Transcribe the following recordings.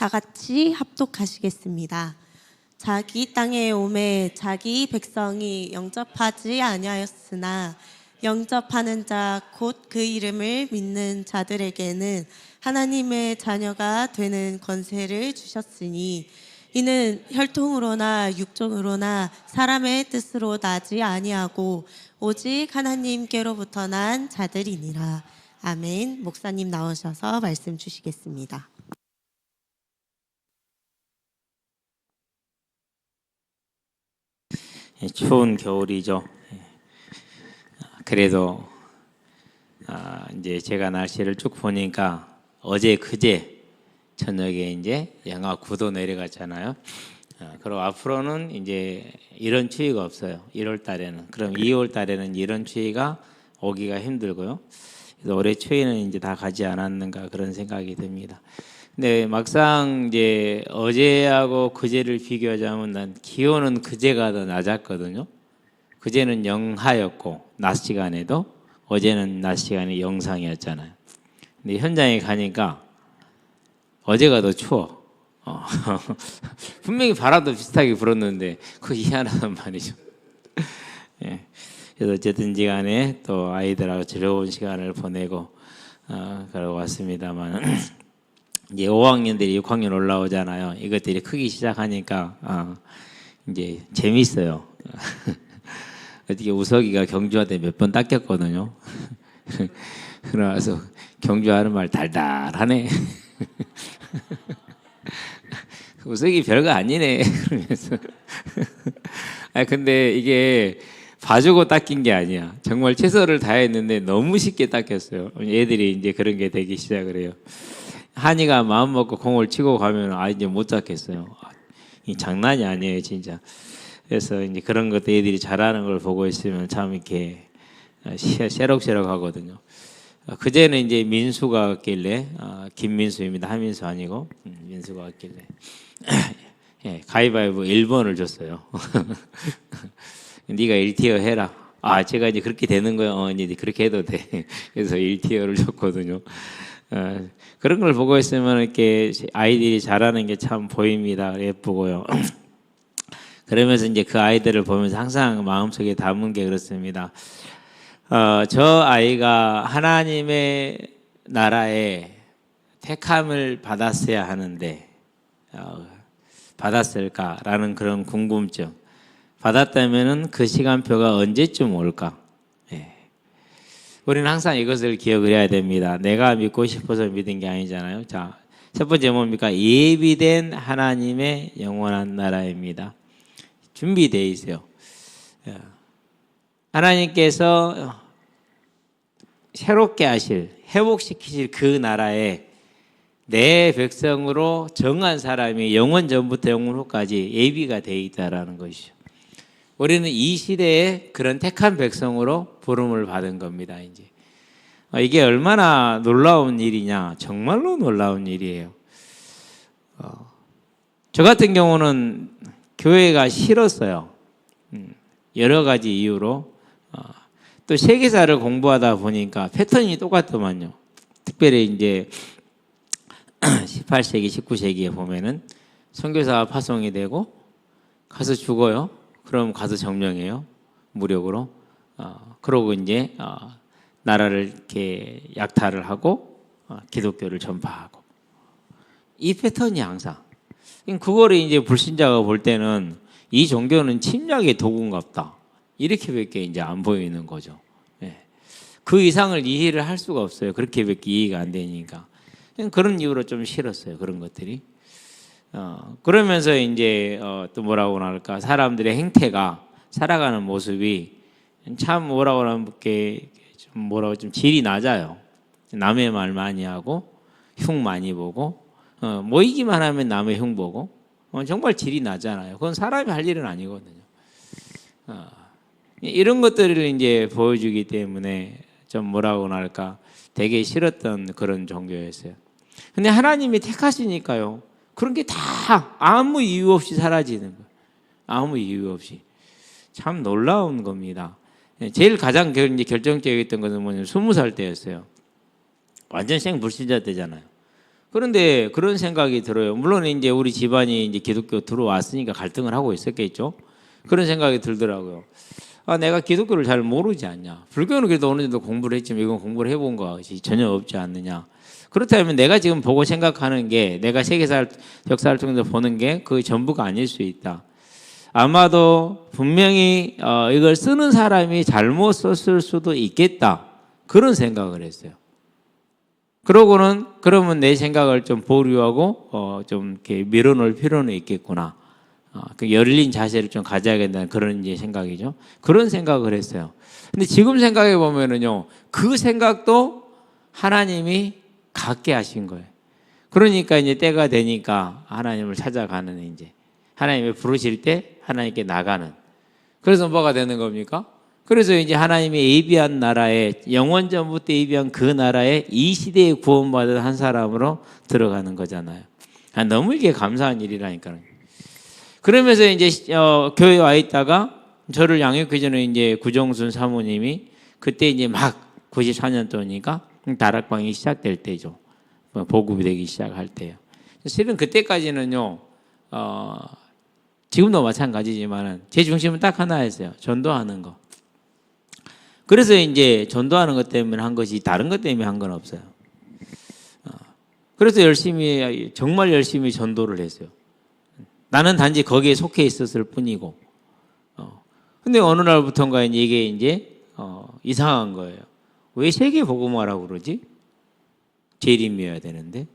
다 같이 합독하시겠습니다. 자기 땅에 오매 자기 백성이 영접하지 아니하였으나 영접하는 자 곧 그 이름을 믿는 자들에게는 하나님의 자녀가 되는 권세를 주셨으니 이는 혈통으로나 육종으로나 사람의 뜻으로 나지 아니하고 오직 하나님께로부터 난 자들이니라. 아멘. 목사님 나오셔서 말씀 주시겠습니다. 추운 겨울이죠. 그래도 이제 제가 날씨를 쭉 보니까 어제 그제 저녁에 이제 영하 9도 내려갔잖아요. 그리고 앞으로는 이제 이런 추위가 없어요. 1월 달에는. 그럼 2월 달에는 이런 추위가 오기가 힘들고요. 그래서 올해 추위는 이제 다 가지 않았는가 그런 생각이 듭니다. 근데 막상 이제 어제하고 그제를 비교하자면 난 기온은 그제가 더 낮았거든요. 그제는 영하였고 낮 시간에도 어제는 낮 시간에 영상이었잖아요. 근데 현장에 가니까 어제가 더 추워. 분명히 바람도 비슷하게 불었는데 그거 희한하단 말이죠. 예. 그래서 어쨌든지 간에 또 아이들하고 즐거운 시간을 보내고 그러고 왔습니다만 이제 5학년들이 6학년 올라오잖아요. 이것들이 크기 시작하니까 이제 재밌어요. 어떻게 우석이가 경주한테 몇 번 닦였거든요. 그러면서 경주하는 말 달달하네. 우석이 별거 아니네. 그러면서 근데 이게 봐주고 닦인 게 아니야. 정말 최선을 다했는데 너무 쉽게 닦였어요. 애들이 이제 그런 게 되기 시작을 해요. 한이가 마음 먹고 공을 치고 가면 이제 못 잡겠어요. 이 장난이 아니에요, 진짜. 그래서 이제 그런 것도 애들이 잘하는 걸 보고 있으면 참 이렇게 새록새록 하거든요. 그제는 이제 민수가 왔길래 김민수입니다. 한민수 아니고 민수가 왔길래 예, 가위바위보 1번을 줬어요. 네가 1티어 해라. 제가 이제 그렇게 되는 거예요. 이제 그렇게 해도 돼. 그래서 1티어를 줬거든요. 그런 걸 보고 있으면 이렇게 아이들이 잘하는 게 참 보입니다. 예쁘고요. 그러면서 이제 그 아이들을 보면서 항상 마음속에 담은 게 그렇습니다. 저 아이가 하나님의 나라에 택함을 받았어야 하는데 받았을까라는 그런 궁금증. 받았다면은 그 시간표가 언제쯤 올까? 우리는 항상 이것을 기억을 해야 됩니다. 내가 믿고 싶어서 믿은 게 아니잖아요. 자, 첫 번째 뭡니까? 예비된 하나님의 영원한 나라입니다. 준비되어 있어요. 하나님께서 새롭게 하실, 회복시키실 그 나라에 내 백성으로 정한 사람이 영원 전부터 영원 후까지 예비가 되어 있다라는 것이죠. 우리는 이 시대에 그런 택한 백성으로 부름을 받은 겁니다. 이제 이게 얼마나 놀라운 일이냐, 정말로 놀라운 일이에요. 저 같은 경우는 교회가 싫었어요. 여러 가지 이유로. 또 세계사를 공부하다 보니까 패턴이 똑같더만요. 특별히 이제 18세기, 19세기에 보면은 선교사가 파송이 되고 가서 죽어요. 그럼 가서 점령해요. 무력으로. 그러고 이제 나라를 이렇게 약탈을 하고 기독교를 전파하고. 이 패턴이 항상. 그거를 이제 불신자가 볼 때는 이 종교는 침략의 도구인갑다. 이렇게밖에 이제 안 보이는 거죠. 그 이상을 이해를 할 수가 없어요. 그렇게밖에 이해가 안 되니까. 그런 이유로 좀 싫었어요. 그런 것들이. 그러면서 이제 또 뭐라고 할까? 사람들의 행태가 살아가는 모습이 참 뭐라고 하면 좀 질이 낮아요. 남의 말 많이 하고 흉 많이 보고 모이기만 하면 남의 흉 보고 정말 질이 낮잖아요. 그건 사람이 할 일은 아니거든요. 이런 것들을 이제 보여주기 때문에 좀 뭐라고 할까? 되게 싫었던 그런 종교였어요. 근데 하나님이 택하시니까요. 그런 게 다 아무 이유 없이 사라지는 거예요. 아무 이유 없이. 참 놀라운 겁니다. 제일 가장 이제 결정적이었던 것은 뭐냐면 20살 때였어요. 완전 생불신자 때잖아요. 그런데 그런 생각이 들어요. 물론 이제 우리 집안이 이제 기독교 들어왔으니까 갈등을 하고 있었겠죠. 그런 생각이 들더라고요. 아, 내가 기독교를 잘 모르지 않냐. 불교는 그래도 어느 정도 공부를 했지만 이건 공부를 해본 것이 전혀 없지 않느냐. 그렇다면 내가 지금 보고 생각하는 게 내가 세계사 역사를 통해서 보는 게 그 전부가 아닐 수 있다. 아마도 분명히 이걸 쓰는 사람이 잘못 썼을 수도 있겠다. 그런 생각을 했어요. 그러고는 그러면 내 생각을 좀 보류하고 좀 이렇게 밀어놓을 필요는 있겠구나. 그 열린 자세를 좀 가져야겠다는 그런 이제 생각이죠. 그런 생각을 했어요. 근데 지금 생각해 보면은요, 그 생각도 하나님이 갖게 하신 거예요. 그러니까 이제 때가 되니까 하나님을 찾아가는 이제 하나님이 부르실 때 하나님께 나가는. 그래서 뭐가 되는 겁니까? 그래서 이제 하나님이 예비한 나라에 영원 전부터 예비한 그 나라에 이 시대에 구원받은 한 사람으로 들어가는 거잖아요. 너무 이게 감사한 일이라니까요. 그러면서 이제 교회에 와 있다가 저를 양육해 주는 이제 구정순 사모님이 그때 이제 막 94년도니까 다락방이 시작될 때죠. 보급이 되기 시작할 때요. 실은 그때까지는요. 지금도 마찬가지지만 제 중심은 딱 하나였어요. 전도하는 거. 그래서 이제 전도하는 것 때문에 한 것이 다른 것 때문에 한 건 없어요. 그래서 열심히 정말 열심히 전도를 했어요. 나는 단지 거기에 속해 있었을 뿐이고. 근데 어느 날부터인가 이게 이제 이상한 거예요. 왜 세계 복음화라고 그러지? 재림이어야 되는데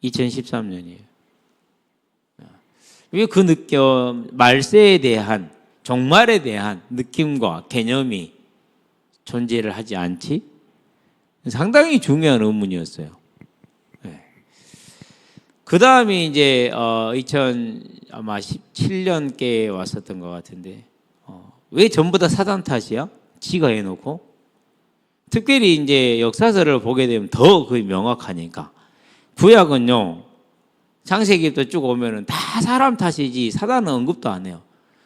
2013년이에요. 왜 그 말세에 대한 종말에 대한 느낌과 개념이 존재를 하지 않지? 상당히 중요한 의문이었어요. 네. 그 다음에 이제 2017년께 왔었던 것 같은데 왜 전부 다 사단 탓이야? 지가 해놓고 특별히 이제 역사서를 보게 되면 더 그게 명확하니까 구약은요 창세기부터 쭉 오면은 다 사람 탓이지 사단은 언급도 안 해요.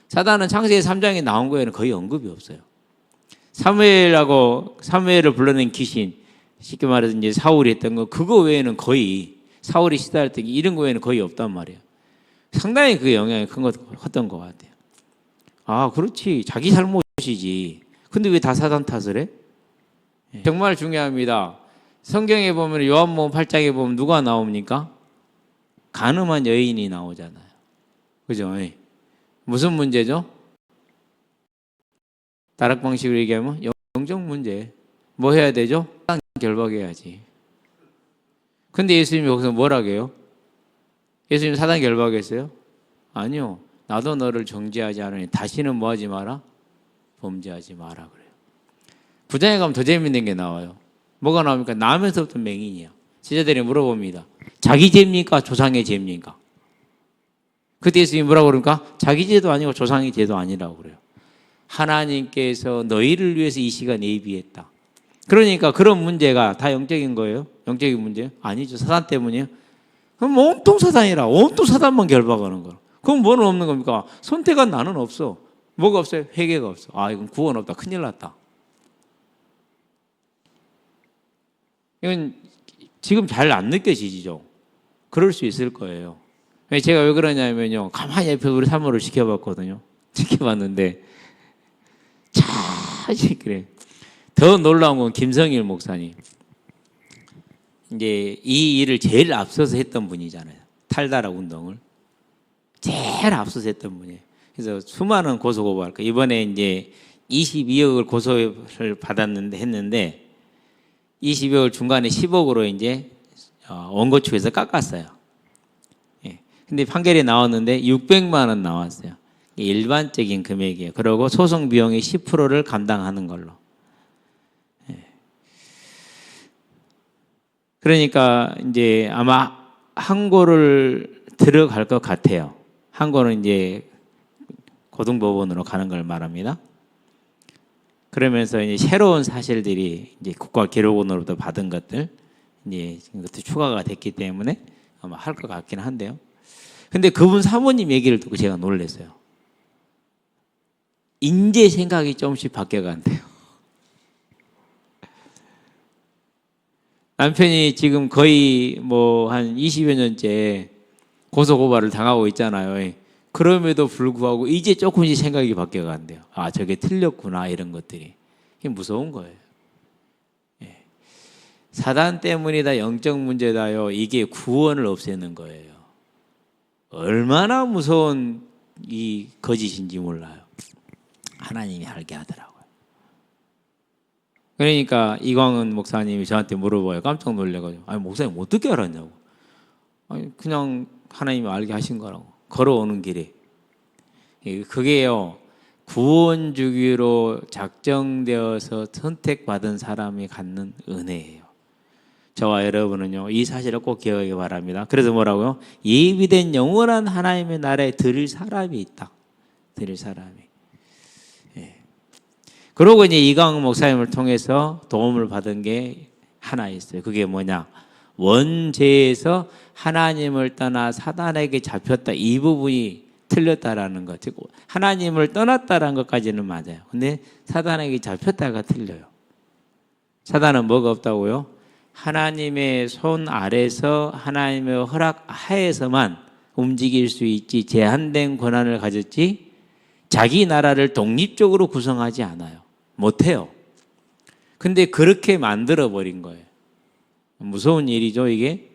사단은 창세기 3장에 나온 거에는 거의 언급이 없어요. 사무엘을 불러낸 귀신, 쉽게 말해서 이제 사울이 했던 거 그거 외에는 거의 사울이 시달렸던 게 이런 거 외에는 거의 없단 말이에요. 상당히 그 영향이 컸던 것 같아요. 아, 그렇지. 자기 잘못이지. 근데 왜 다 사단 탓을 해? 정말 중요합니다. 성경에 보면 요한복음 8장에 보면 누가 나옵니까? 간음한 여인이 나오잖아요. 그죠? 무슨 문제죠? 다락방식으로 얘기하면 영적 문제. 뭐 해야 되죠? 사단 결박해야지. 근데 예수님이 여기서 뭐라고 해요? 예수님 사단 결박했어요? 아니요. 나도 너를 정죄하지 않으니 다시는 뭐 하지 마라? 범죄하지 마라 그래요. 부장에 가면 더 재밌는 게 나와요. 뭐가 나옵니까? 나면서부터 맹인이야. 제자들이 물어봅니다. 자기 죄입니까? 조상의 죄입니까? 그때 예수님이 뭐라고 그럽니까? 자기 죄도 아니고 조상의 죄도 아니라고 그래요. 하나님께서 너희를 위해서 이 시간 예비했다. 그러니까 그런 문제가 다 영적인 거예요? 영적인 문제? 아니죠. 사단 때문이에요? 그럼 온통 사단이라. 온통 사단만 결박하는 거야. 그럼 뭐는 없는 겁니까? 선택한 나는 없어. 뭐가 없어요? 회개가 없어. 아, 이건 구원 없다. 큰일 났다. 이건 지금 잘 안 느껴지죠? 그럴 수 있을 거예요. 제가 왜 그러냐면요. 가만히 옆에서 우리 사모를 지켜봤거든요. 지켜봤는데 참 그래. 더 놀라운 건 김성일 목사님. 이제 이 일을 제일 앞서서 했던 분이잖아요. 탈다락 운동을. 제일 앞서서 했던 분이에요. 그래서 수많은 고소고발. 이번에 이제 22억을 고소를 했는데 22억을 중간에 10억으로 이제 원고 측에서 깎았어요. 예. 근데 판결이 나왔는데 600만 원 나왔어요. 일반적인 금액이에요. 그리고 소송 비용의 10%를 감당하는 걸로. 예. 그러니까 이제 아마 항고를 들어갈 것 같아요. 항고는 이제 고등법원으로 가는 걸 말합니다. 그러면서 이제 새로운 사실들이 이제 국가기록원으로부터 받은 것들 이제 이것도 추가가 됐기 때문에 아마 할 것 같긴 한데요. 근데 그분 사모님 얘기를 듣고 제가 놀랐어요. 인제 생각이 조금씩 바뀌어간대요. 남편이 지금 거의 뭐 한 20여 년째 고소고발을 당하고 있잖아요. 그럼에도 불구하고 이제 조금씩 생각이 바뀌어간대요. 아, 저게 틀렸구나, 이런 것들이. 이게 무서운 거예요. 예. 사단 때문이다, 영적 문제다요. 이게 구원을 없애는 거예요. 얼마나 무서운 이 거짓인지 몰라요. 하나님이 알게 하더라고요. 그러니까 이광은 목사님이 저한테 물어봐요. 깜짝 놀래가지고, 아니 목사님 어떻게 알았냐고. 아니 그냥 하나님이 알게 하신 거라고. 걸어오는 길에. 그게요, 구원 주기로 작정되어서 선택받은 사람이 갖는 은혜예요. 저와 여러분은요, 이 사실을 꼭 기억하기 바랍니다. 그래서 뭐라고요? 예비된 영원한 하나님의 나라에 들을 사람이 있다. 들을 사람이. 예. 그러고 이제 이광 목사님을 통해서 도움을 받은 게 하나 있어요. 그게 뭐냐? 원죄에서 하나님을 떠나 사단에게 잡혔다. 이 부분이 틀렸다라는 것. 즉 하나님을 떠났다라는 것까지는 맞아요. 근데 사단에게 잡혔다가 틀려요. 사단은 뭐가 없다고요? 하나님의 손 아래서 하나님의 허락 하에서만 움직일 수 있지 제한된 권한을 가졌지 자기 나라를 독립적으로 구성하지 않아요. 못해요. 근데 그렇게 만들어버린 거예요. 무서운 일이죠, 이게.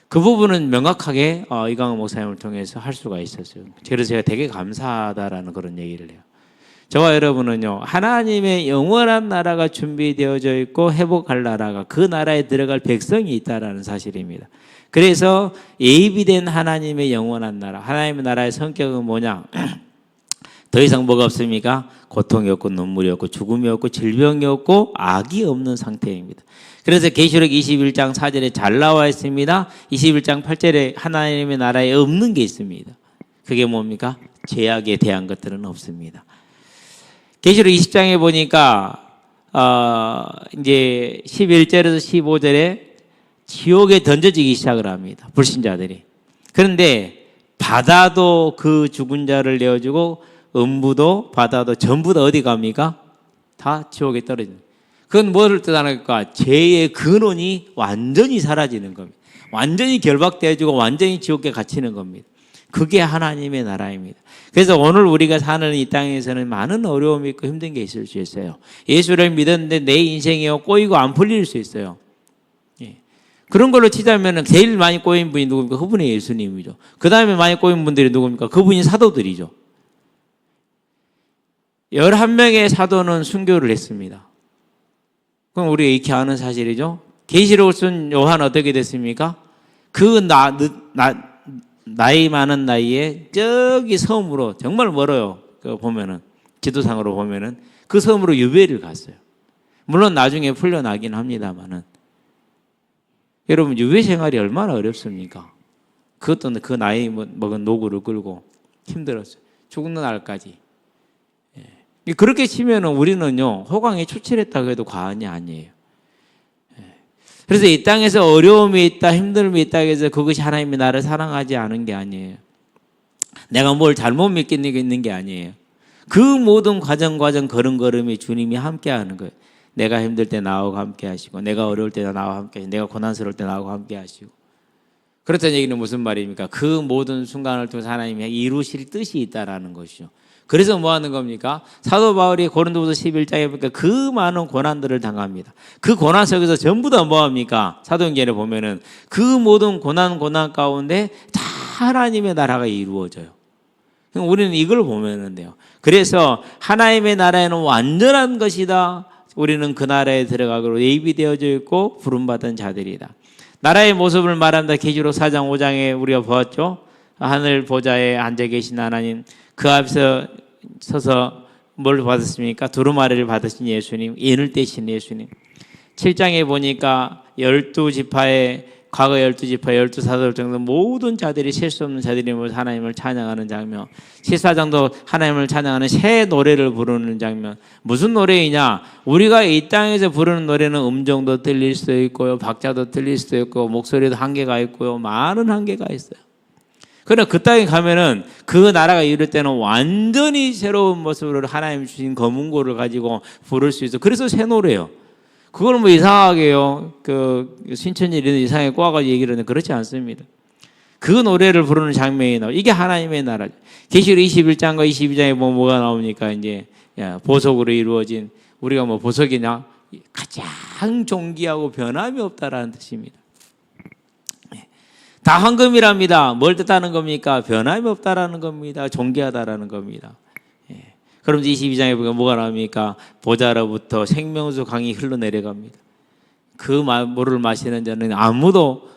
그 부분은 명확하게 이광호 목사님을 통해서 할 수가 있었어요. 그래서 제가 되게 감사하다라는 그런 얘기를 해요. 저와 여러분은요, 하나님의 영원한 나라가 준비되어져 있고 회복할 나라가, 그 나라에 들어갈 백성이 있다라는 사실입니다. 그래서 예비된 하나님의 영원한 나라, 하나님의 나라의 성격은 뭐냐? 더 이상 뭐가 없습니까? 고통이 없고 눈물이 없고 죽음이 없고 질병이 없고 악이 없는 상태입니다. 그래서 계시록 21장 4절에 잘 나와 있습니다. 21장 8절에 하나님의 나라에 없는 게 있습니다. 그게 뭡니까? 죄악에 대한 것들은 없습니다. 계시록 20장에 보니까 이제 11절에서 15절에 지옥에 던져지기 시작을 합니다. 불신자들이. 그런데 바다도 그 죽은 자를 내어주고 음부도 바다도 전부 다 어디 갑니까? 다 지옥에 떨어집니다. 그건 뭐를 뜻하는가? 죄의 근원이 완전히 사라지는 겁니다. 완전히 결박되어지고 완전히 지옥에 갇히는 겁니다. 그게 하나님의 나라입니다. 그래서 오늘 우리가 사는 이 땅에서는 많은 어려움이 있고 힘든 게 있을 수 있어요. 예수를 믿었는데 내 인생이 꼬이고 안 풀릴 수 있어요. 예. 그런 걸로 치자면 제일 많이 꼬인 분이 누굽니까? 그분이 예수님이죠. 그 다음에 많이 꼬인 분들이 누굽니까? 그분이 사도들이죠. 11명의 사도는 순교를 했습니다. 그럼 우리가 익히 아는 사실이죠. 계시록을 쓴 요한 어떻게 됐습니까? 그 나이 많은 나이에 저기 섬으로, 정말 멀어요. 그 보면은 지도상으로 보면은 그 섬으로 유배를 갔어요. 물론 나중에 풀려나긴 합니다만은. 여러분 유배 생활이 얼마나 어렵습니까? 그것도 그 나이 먹은 노구를 끌고 힘들었어요. 죽는 날까지. 예. 그렇게 치면은 우리는요 호강에 추출했다고 해도 과언이 아니에요. 그래서 이 땅에서 어려움이 있다, 힘듦이 있다 해서 그것이 하나님이 나를 사랑하지 않은 게 아니에요. 내가 뭘 잘못 믿는 게 아니에요. 그 모든 과정 걸음걸음이 주님이 함께 하는 거예요. 내가 힘들 때 나하고 함께 하시고, 내가 어려울 때 나하고 함께 하시고, 내가 고난스러울 때 나하고 함께 하시고. 그렇다는 얘기는 무슨 말입니까? 그 모든 순간을 통해서 하나님이 이루실 뜻이 있다라는 것이죠. 그래서 뭐 하는 겁니까? 사도 바울이 고린도후서 11장에 보니까 그 많은 고난들을 당합니다. 그 고난 속에서 전부 다 뭐 합니까? 사도행전에 보면은 그 모든 고난 가운데 다 하나님의 나라가 이루어져요. 우리는 이걸 보면 돼요. 그래서 하나님의 나라에는 완전한 것이다. 우리는 그 나라에 들어가기로 예비되어져 있고 부름받은 자들이다. 나라의 모습을 말한다. 계시록 4장 5장에 우리가 보았죠. 하늘 보좌에 앉아 계신 하나님, 그 앞에서 서서 뭘 받았습니까? 두루마리를 받으신 예수님, 인을 떼신 예수님. 7장에 보니까 12지파의 과거 12지파 12사도들 정도 모든 자들이 셀 수 없는 자들이 모여서 하나님을 찬양하는 장면. 14장도 하나님을 찬양하는 새 노래를 부르는 장면. 무슨 노래이냐? 우리가 이 땅에서 부르는 노래는 음정도 틀릴 수도 있고요, 박자도 틀릴 수도 있고, 목소리도 한계가 있고요, 많은 한계가 있어요. 그러나 그 땅에 가면은 그 나라가 이룰 때는 완전히 새로운 모습으로 하나님 주신 검은고를 가지고 부를 수 있어. 그래서 새 노래예요. 그걸 뭐 이상하게요. 그 신천지 이런 이상하게 꼬아가지고 얘기를 하는데 그렇지 않습니다. 그 노래를 부르는 장면이 나와. 이게 하나님의 나라죠. 계시록 21장과 22장에 뭐가 나옵니까? 이제 보석으로 이루어진 우리가 뭐 보석이냐? 가장 존귀하고 변함이 없다라는 뜻입니다. 다 황금이랍니다. 뭘 뜻하는 겁니까? 변함이 없다라는 겁니다. 존귀하다라는 겁니다. 그럼 22장에 보면 뭐가 나옵니까? 보좌로부터 생명수 강이 흘러내려갑니다. 그 물을 마시는 자는 아무도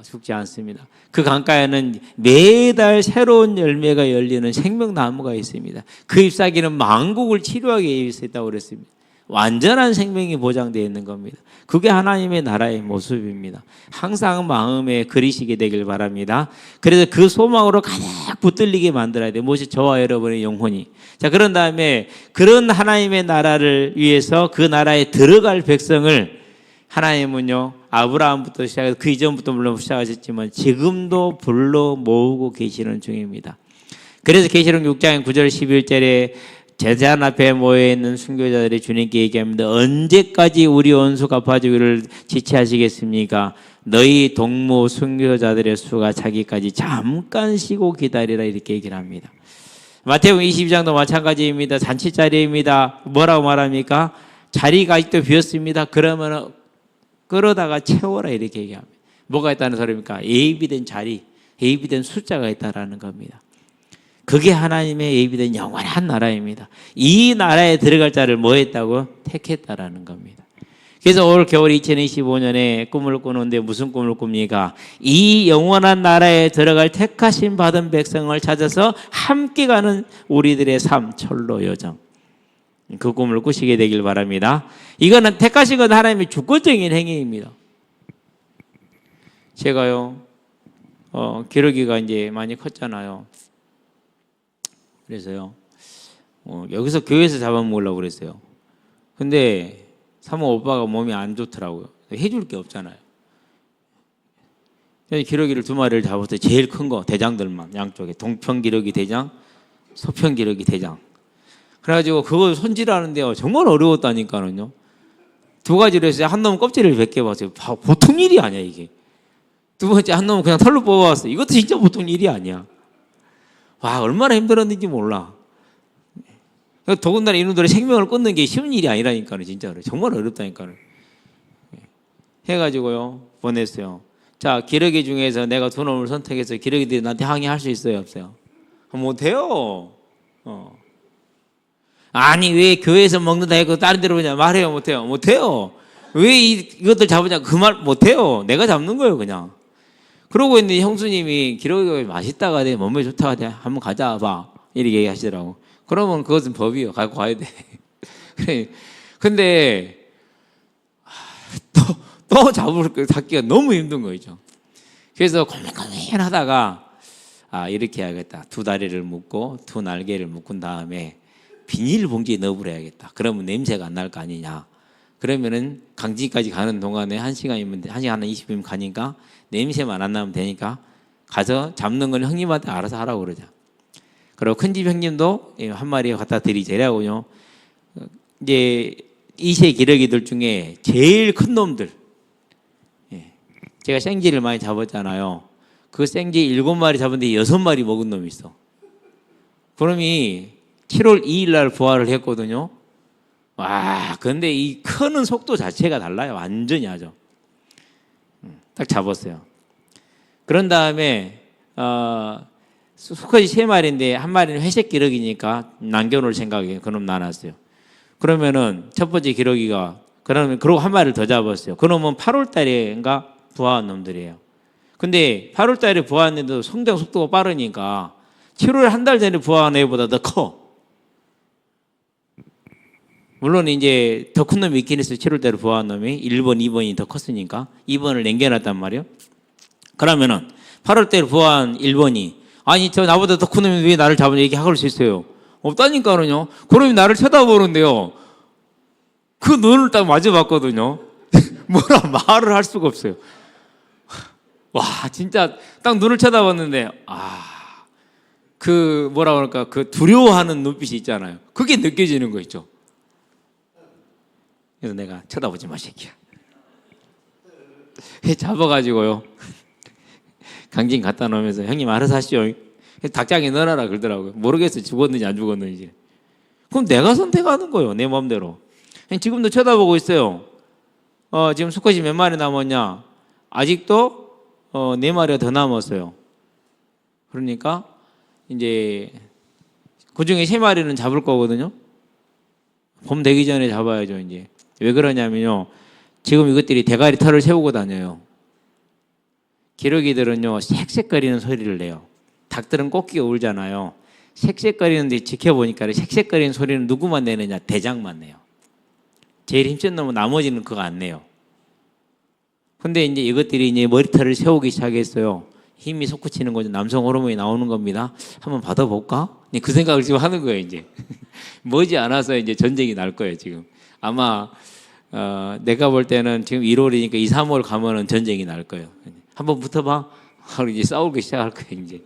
죽지 않습니다. 그 강가에는 매달 새로운 열매가 열리는 생명나무가 있습니다. 그 잎사귀는 만국을 치료하게 있다고 그랬습니다. 완전한 생명이 보장되어 있는 겁니다. 그게 하나님의 나라의 모습입니다. 항상 마음에 그리시게 되길 바랍니다. 그래서 그 소망으로 가득 붙들리게 만들어야 돼요. 무엇이 저와 여러분의 영혼이. 자, 그런 다음에 그런 하나님의 나라를 위해서 그 나라에 들어갈 백성을 하나님은요, 아브라함부터 시작해서 그 이전부터 물론 시작하셨지만 지금도 불러 모으고 계시는 중입니다. 그래서 계시록 6장 9절 11절에 제단 앞에 모여있는 순교자들이 주님께 얘기합니다. 언제까지 우리 원수 갚아주기를 지체하시겠습니까? 너희 동무 순교자들의 수가 차기까지 잠깐 쉬고 기다리라 이렇게 얘기를 합니다. 마태복음 22장도 마찬가지입니다. 잔치자리입니다. 뭐라고 말합니까? 자리가 아직도 비었습니다. 그러면 끌어다가 채워라 이렇게 얘기합니다. 뭐가 있다는 소리입니까? 예비된 자리, 예비된 숫자가 있다라는 겁니다. 그게 하나님의 예비된 영원한 나라입니다. 이 나라에 들어갈 자를 뭐 했다고? 택했다라는 겁니다. 그래서 올 겨울 2025년에 꿈을 꾸는데 무슨 꿈을 꿉니까? 이 영원한 나라에 들어갈 택하심 받은 백성을 찾아서 함께 가는 우리들의 삶, 철로 여정. 그 꿈을 꾸시게 되길 바랍니다. 이거는 택하신 건 하나님의 주권적인 행위입니다. 제가요, 기러기가 이제 많이 컸잖아요. 그래서요, 여기서 교회에서 잡아먹으려고 그랬어요. 근데 사모 오빠가 몸이 안 좋더라고요. 해줄 게 없잖아요. 기러기를 2마리를 잡았어요. 제일 큰 거, 대장들만, 양쪽에. 동편 기러기 대장, 서편 기러기 대장. 그래가지고 그거 손질하는데요, 정말 어려웠다니까는요. 2가지로 했어요. 한 놈은 껍질을 벗겨봤어요. 보통 일이 아니야, 이게. 2번째, 한 놈은 그냥 털로 뽑아왔어요. 이것도 진짜 보통 일이 아니야. 와, 얼마나 힘들었는지 몰라. 더군다나 이놈들의 생명을 끊는 게 쉬운 일이 아니라니까요, 진짜로. 정말 어렵다니까요. 해가지고요, 보냈어요. 자, 기러기 중에서 내가 2놈을 선택해서 기러기들이 나한테 항의할 수 있어요, 없어요? 못해요. 아니, 왜 교회에서 먹는다 해고 다른 데로 그냥 말해요, 못해요? 못해요. 왜 이것들 잡으냐, 그 말 못해요. 내가 잡는 거예요, 그냥. 그러고 있는데 형수님이 기러기가 맛있다가 돼, 몸에 좋다가 돼, 한번 가자 봐 이렇게 얘기하시더라고. 그러면 그것은 법이요, 갖고 가야 돼. 그래. 근데 또 잡기가 너무 힘든 거죠. 그래서 고민하다가 이렇게 해야겠다. 2다리를 묶고 2날개를 묶은 다음에 비닐봉지에 넣어버려야겠다. 그러면 냄새가 안 날 거 아니냐. 그러면은 강진까지 가는 동안에 1시간이면 1시간 20분이면 가니까 냄새만 안 나면 되니까 가서 잡는 건 형님한테 알아서 하라고 그러자. 그리고 큰집 형님도 1마리 갖다 드리자. 이래가고요. 이제 이세 기러기들 중에 제일 큰 놈들. 제가 생지를 많이 잡았잖아요. 그 생지 7마리 잡았는데 6마리 먹은 놈이 있어. 그놈이 7월 2일 날 부활을 했거든요. 와, 근데 이 크는 속도 자체가 달라요. 완전히 하죠. 딱 잡았어요. 그런 다음에 수컷이 3마리인데 1마리는 회색 기러기니까 남겨놓을 생각이에요. 그놈 나눴어요. 그러면은 첫 번째 기러기가 그러고 1마리를 더 잡았어요. 그놈은 8월 달에인가 부화한 놈들이에요. 근데 8월 달에 부화했는데도 성장 속도가 빠르니까 7월 한 달 전에 부화한 애보다 더 커. 물론 이제 더 큰 놈이 있긴 했어요. 7월 달에 부화한 놈이 1번, 2번이 더 컸으니까 2번을 남겨놨단 말이에요. 그러면은 8월 달에 부화한 1번이 아니 저 나보다 더 큰 놈이 왜 나를 잡은 얘기할 수 있어요? 없다니까는요. 그놈이 나를 쳐다보는데요. 그 눈을 딱 마주봤거든요. 뭐라 말을 할 수가 없어요. 와, 진짜 딱 눈을 쳐다봤는데 그 뭐라 그럴까, 그 두려워하는 눈빛이 있잖아요. 그게 느껴지는 거 있죠. 그래서 내가 쳐다보지 마 새끼야. 잡아가지고요. 강진 갖다 놓으면서 형님 알아서 하시오. 닭장에 넣어놔라 그러더라고요. 모르겠어요. 죽었는지 안 죽었는지. 그럼 내가 선택하는 거예요. 내 마음대로. 지금도 쳐다보고 있어요. 지금 수컷이 몇 마리 남았냐? 아직도 4마리가 더 남았어요. 그러니까 이제 그 중에 3마리는 잡을 거거든요. 봄 되기 전에 잡아야죠. 이제 왜 그러냐면요. 지금 이것들이 대가리 털을 세우고 다녀요. 기러기들은요 색색거리는 소리를 내요. 닭들은 꽃기가 울잖아요. 색색거리는데 지켜보니까 색색거리는 소리는 누구만 내느냐? 대장만 내요. 제일 힘센 놈은 나머지는 그거 안 내요. 근데 이제 이것들이 이제 머리털을 세우기 시작했어요. 힘이 솟구치는 거죠. 남성 호르몬이 나오는 겁니다. 한번 받아볼까? 그 생각을 지금 하는 거예요. 이제 머지 않아서 이제 전쟁이 날 거예요. 지금 아마 내가 볼 때는 지금 1월이니까 2, 3월 가면은 전쟁이 날 거예요. 한번 붙어봐. 하고 이제 싸우기 시작할 거예요. 이제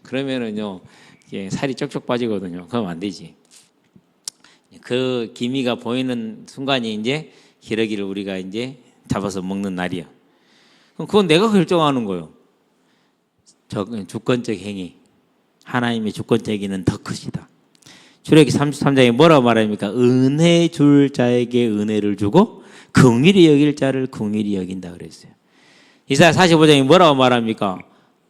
그러면은요 살이 쪽쪽 빠지거든요. 그럼 안 되지. 그 기미가 보이는 순간이 이제 기러기를 우리가 이제 잡아서 먹는 날이야. 그럼 그건 내가 결정하는 거예요. 주권적 행위. 하나님의 주권적 행위는 더 크시다. 출애굽기 33장에 뭐라고 말합니까? 은혜 줄 자에게 은혜를 주고 긍휼히 여길 자를 긍휼히 여긴다 그랬어요. 이사야 45장에 뭐라고 말합니까?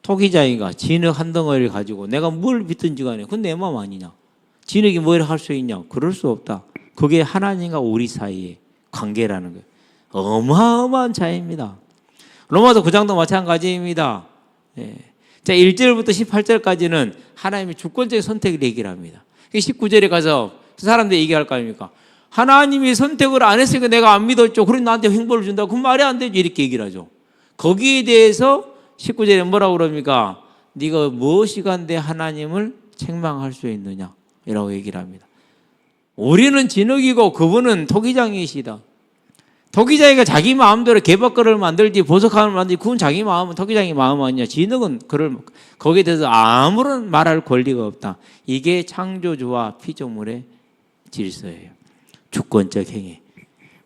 토기장이가 진흙 한 덩어리를 가지고 내가 뭘 빚든지 간에 그건 내 마음 아니냐? 진흙이 뭘 할 수 있냐? 그럴 수 없다. 그게 하나님과 우리 사이의 관계라는 거예요. 어마어마한 차이입니다. 로마서 9장도 마찬가지입니다. 예. 자, 1절부터 18절까지는 하나님의 주권적인 선택을 얘기를 합니다. 19절에 가서 사람들이 얘기할 거 아닙니까? 하나님이 선택을 안 했으니까 내가 안 믿었죠. 그럼 나한테 횡벌을 준다. 그 말이 안 되죠. 이렇게 얘기를 하죠. 거기에 대해서 19절에 뭐라고 그럽니까? 네가 무엇이 간데 하나님을 책망할 수 있느냐? 이라고 얘기를 합니다. 우리는 진흙이고 그분은 토기장이시다. 토기장이가 자기 마음대로 개밥그릇을 만들지 보석함을 만들지 그건 자기 마음은 토기장이 마음 아니냐. 진흙은 거기에 대해서 아무런 말할 권리가 없다. 이게 창조주와 피조물의 질서예요. 주권적 행위.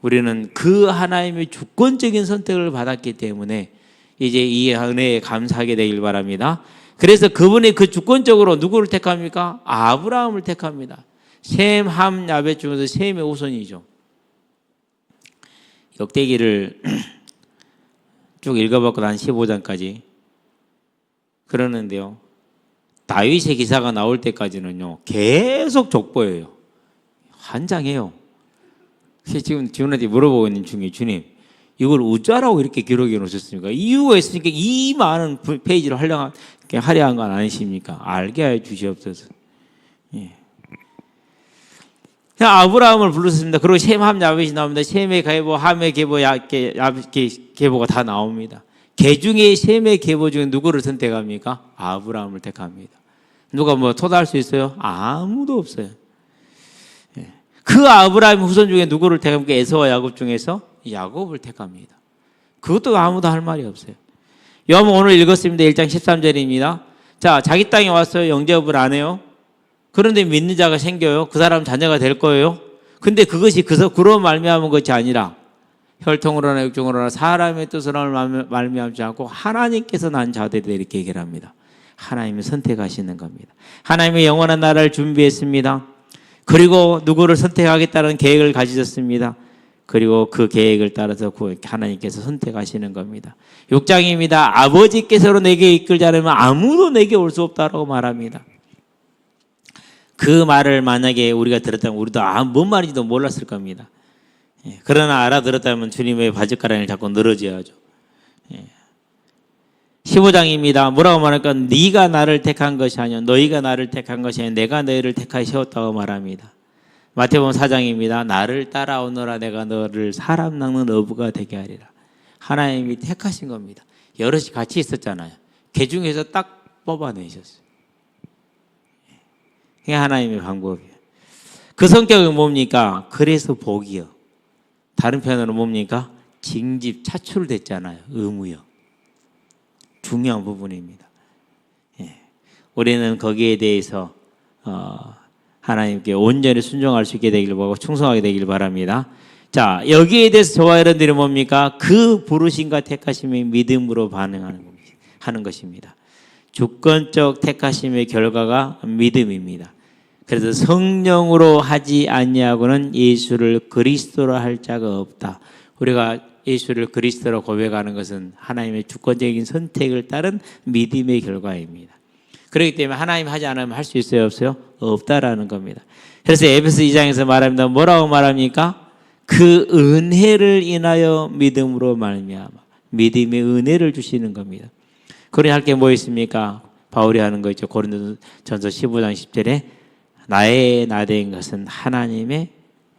우리는 그 하나님의 주권적인 선택을 받았기 때문에 이제 이 은혜에 감사하게 되길 바랍니다. 그래서 그분이 그 주권적으로 누구를 택합니까? 아브라함을 택합니다. 셈, 함, 야벳 중에서 셈의 우선이죠. 역대기를 쭉 읽어봤고 한 15장까지 그러는데요. 다윗의 기사가 나올 때까지는요. 계속 족보예요. 환장해요. 그래서 지금 주님한테 물어보고 있는 중에 주님 이걸 우짜라고 이렇게 기록해 놓으셨습니까? 이유가 있으니까 이 많은 페이지를 화려한 건 아니십니까? 알게 해 주시옵소서. 예. 아브라함을 부르셨습니다. 그리고 셈, 함, 야벳이 나옵니다. 셈의 계보, 함의 계보, 야벳의 계보가 다 나옵니다. 개 중에 셈의 계보 중에 누구를 선택합니까? 아브라함을 택합니다. 누가 뭐 토달할 수 있어요? 아무도 없어요. 예. 그 아브라함 후손 중에 누구를 택합니까? 에서와 야곱 중에서 야곱을 택합니다. 그것도 아무도 할 말이 없어요. 요한복음 오늘 읽었습니다. 1장 13절입니다. 자, 자기 땅에 와서 영접을 안 해요. 그런데 믿는 자가 생겨요. 그 사람 자녀가 될 거예요. 근데 그것이 그로 말미암은 것이 아니라 혈통으로나 육종으로나 사람의 뜻으로 말미암지 않고 하나님께서 난 자들이다 이렇게 얘기를 합니다. 하나님이 선택하시는 겁니다. 하나님의 영원한 나라를 준비했습니다. 그리고 누구를 선택하겠다는 계획을 가지셨습니다. 그리고 그 계획을 따라서 하나님께서 선택하시는 겁니다. 6장입니다. 아버지께서로 내게 이끌지 않으면 아무도 내게 올 수 없다라고 말합니다. 그 말을 만약에 우리가 들었다면 우리도 뭔 말인지도 몰랐을 겁니다. 예. 그러나 알아들었다면 주님의 바짓가랑이를 잡고 늘어져야죠. 예. 15장입니다. 뭐라고 말할까? 네가 나를 택한 것이 아니야. 너희가 나를 택한 것이 아니야. 내가 너희를 택하여 세웠다고 말합니다. 마태복음 4장입니다. 나를 따라오너라 내가 너를 사람 낚는 어부가 되게 하리라. 하나님이 택하신 겁니다. 여럿이 같이 있었잖아요. 그 중에서 딱 뽑아내셨어요. 그게 하나님의 방법이에요. 그 성격은 뭡니까? 그래서 복이요. 다른 편으로 뭡니까? 징집 차출됐잖아요. 의무요. 중요한 부분입니다. 예. 우리는 거기에 대해서 하나님께 온전히 순종할 수 있게 되길 바라고 충성하게 되길 바랍니다. 자, 여기에 대해서 저와 여러분들이 뭡니까? 그 부르심과 택하심의 믿음으로 하는 것입니다. 주권적 택하심의 결과가 믿음입니다. 그래서 성령으로 하지 아니하고는 예수를 그리스도로 할 자가 없다. 우리가 예수를 그리스도로 고백하는 것은 하나님의 주권적인 선택을 따른 믿음의 결과입니다. 그렇기 때문에 하나님 하지 않으면 할 수 있어요, 없어요? 없다라는 겁니다. 그래서 에베소 2장에서 말합니다. 뭐라고 말합니까? 그 은혜를 인하여 믿음으로 말미암아 믿음의 은혜를 주시는 겁니다. 그러니 할 게 뭐 있습니까? 바울이 하는 거 있죠. 고린도전서 15장 10절에 나의 나된 것은 하나님의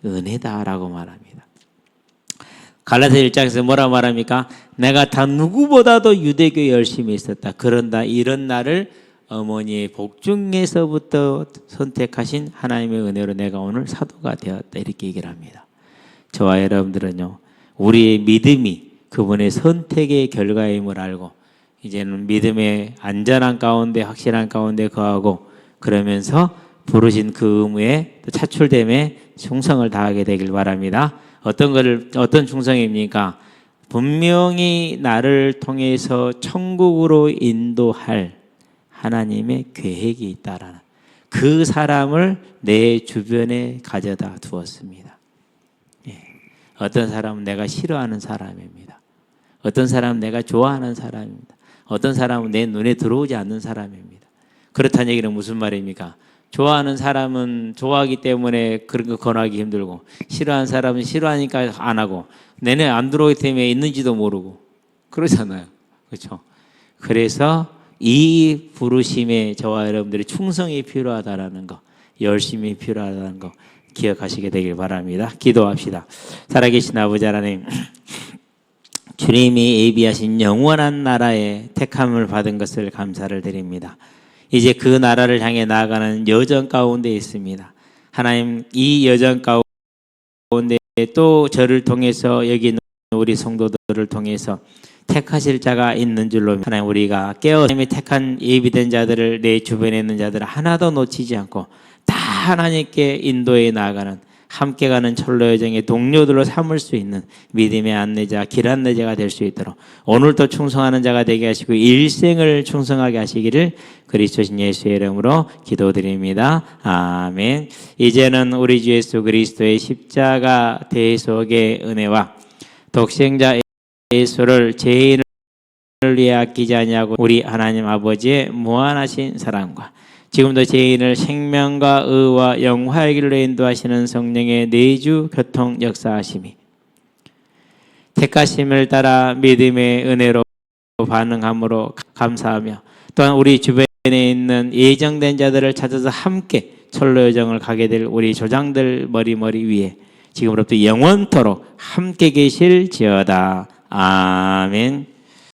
은혜다라고 말합니다. 갈라디아 1장에서 뭐라 말합니까? 내가 다 누구보다도 유대교에 열심히 있었다. 그런다 이런 나를 어머니의 복 중에서부터 선택하신 하나님의 은혜로 내가 오늘 사도가 되었다. 이렇게 얘기를 합니다. 저와 여러분들은요, 우리의 믿음이 그분의 선택의 결과임을 알고 이제는 믿음의 안전한 가운데 확실한 가운데 거하고 그러면서 부르신 그 의무에 차출됨에 충성을 다하게 되길 바랍니다. 어떤 충성입니까? 분명히 나를 통해서 천국으로 인도할 하나님의 계획이 있다라는 그 사람을 내 주변에 가져다 두었습니다. 어떤 사람은 내가 싫어하는 사람입니다. 어떤 사람은 내가 좋아하는 사람입니다. 어떤 사람은 내 눈에 들어오지 않는 사람입니다. 그렇다는 얘기는 무슨 말입니까? 좋아하는 사람은 좋아하기 때문에 그런 거 권하기 힘들고 싫어하는 사람은 싫어하니까 안 하고 내 눈에 안 들어오기 때문에 있는지도 모르고 그러잖아요. 그렇죠? 그래서 이 부르심에 저와 여러분들의 충성이 필요하다라는 거, 열심히 필요하다는 거 기억하시게 되길 바랍니다. 기도합시다. 살아계신 아버지 하나님, 주님이 예비하신 영원한 나라에 택함을 받은 것을 감사를 드립니다. 이제 그 나라를 향해 나아가는 여정 가운데 있습니다. 하나님, 이 여정 가운데 또 저를 통해서 여기 있는 우리 성도들을 통해서 택하실 자가 있는 줄로 하나님 우리가 깨어 하나님이 택한 예비된 자들을 내 주변에 있는 자들을 하나도 놓치지 않고 다 하나님께 인도해 나아가는 함께 가는 철로 여정의 동료들로 삼을 수 있는 믿음의 안내자, 길 안내자가 될 수 있도록 오늘도 충성하는 자가 되게 하시고 일생을 충성하게 하시기를 그리스도신 예수의 이름으로 기도드립니다. 아멘. 이제는 우리 주 예수 그리스도의 십자가 대속의 은혜와 독생자 예수를 죄인을 위해 아끼지 아니하고 우리 하나님 아버지의 무한하신 사랑과 지금도 죄인을 생명과 의와 영화의 길로 인도하시는 성령의 내주 교통 역사하심이 택하심을 따라 믿음의 은혜로 반응함으로 감사하며 또한 우리 주변에 있는 예정된 자들을 찾아서 함께 철로 여정을 가게 될 우리 조장들 머리 위에 지금으로부터 영원토록 함께 계실지어다. 아멘.